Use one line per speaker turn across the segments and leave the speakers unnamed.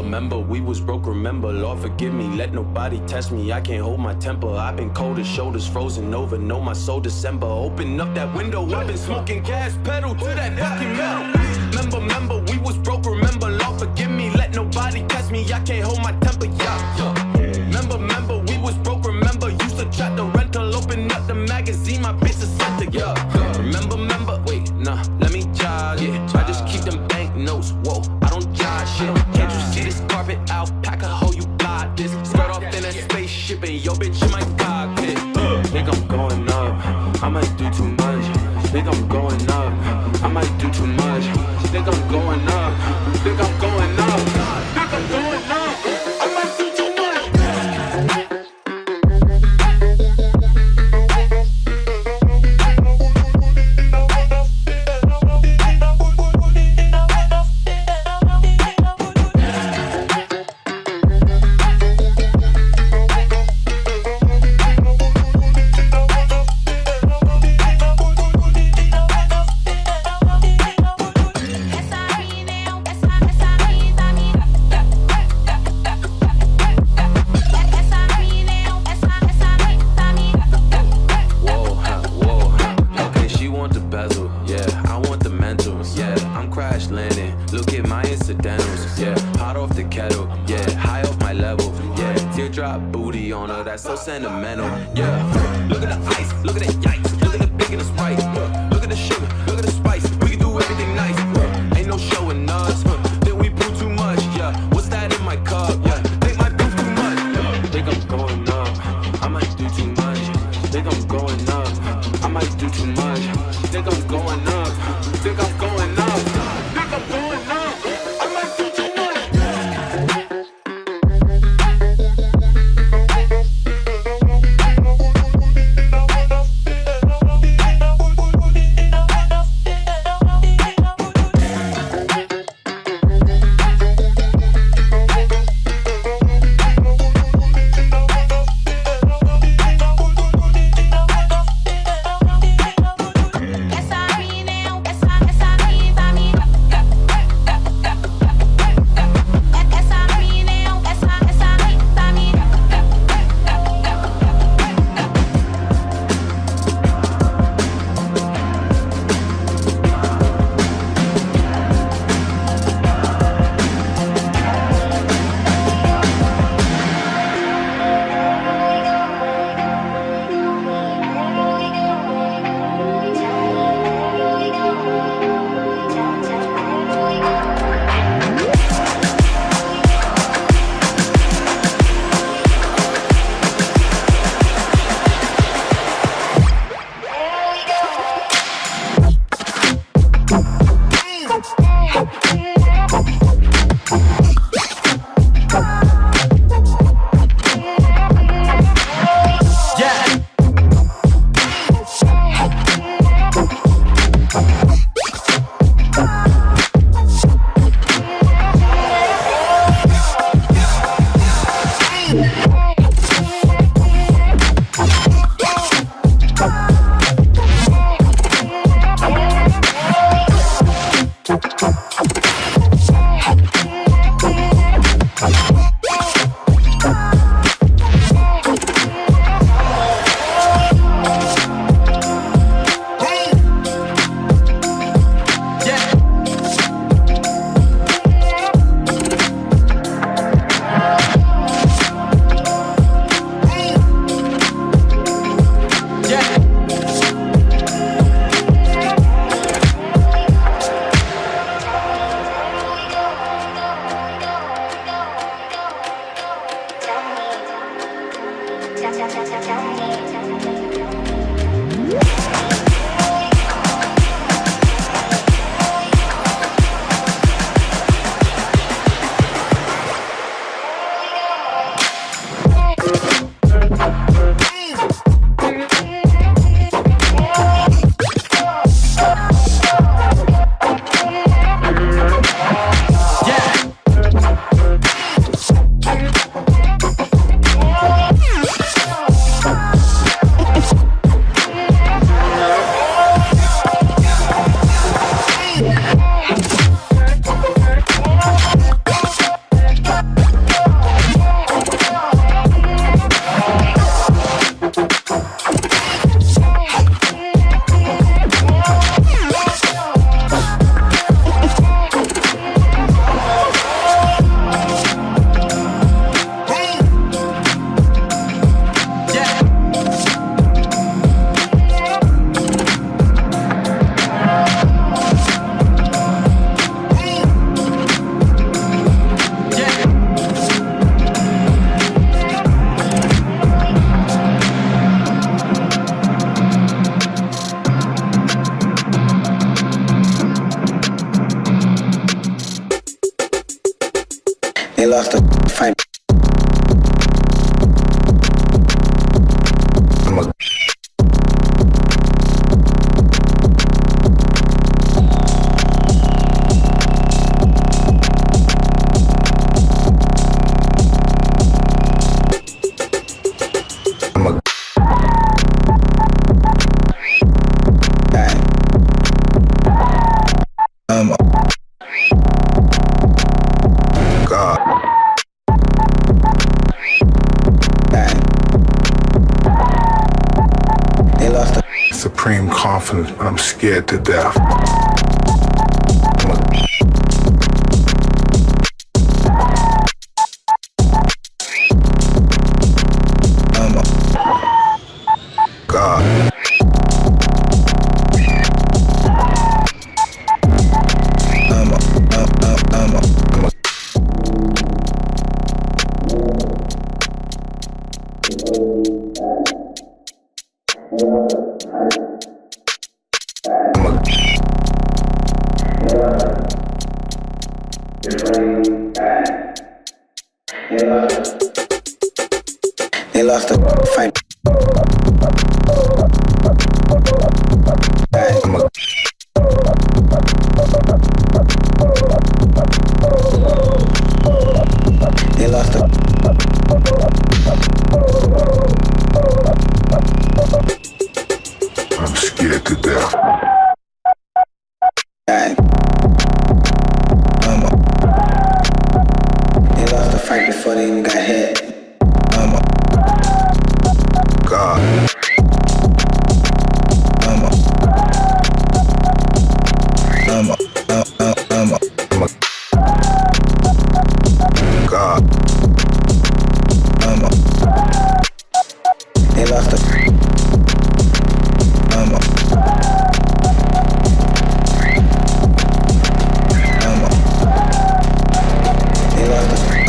Remember, we was broke, remember, Lord forgive me, let nobody test me, I can't hold my temper, I've been cold as shoulders, frozen over, know my soul December, open up that window, I've been smoking gas, pedal to that fucking metal. Remember, we was broke, remember, Lord forgive me, let nobody test me, I can't hold my temper, Remember, we was broke, remember, used to track the rental, open up the magazine, my bitch is center, Remember, wait, nah, let me jog, I just keep them banknotes, whoa, I don't jog shit. Can't you see this carpet alpaca? How you got this? Skirt off in a spaceship and yo bitch in my cockpit. Think I'm going up, I might do too much. Think I'm going up, I might do too much. Think I'm going up, think I'm going up, think I'm going up. I might do too much. So sentimental, Look at the ice, look at the yikes, look at the big and the Sprite. Look at the sugar, look at the spice. We can do everything nice. Ain't no showing us. Then we brew too much, What's that in my cup? Think my brew too much. Think I'm going up. I might do too much. Think I'm going up. I might do too much. Think I'm going up. Think I'm going up. Think I'm going up. I might do too much.
lost the fight.
Supreme confidence, but I'm scared to death. God.
They lost the fight. They lost the.
I'm scared to death.
They lost the fight before they even got hit.
God. God.
They lost the. They lost the.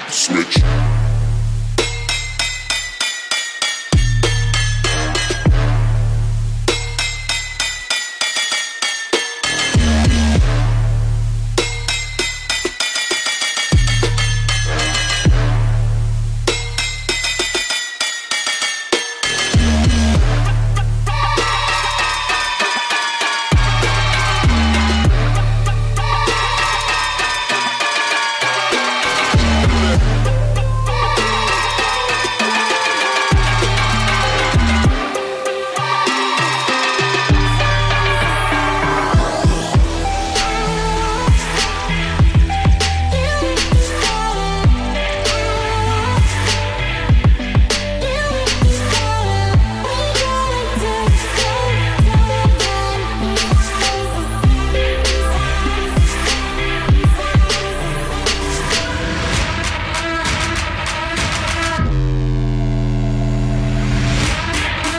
Switch.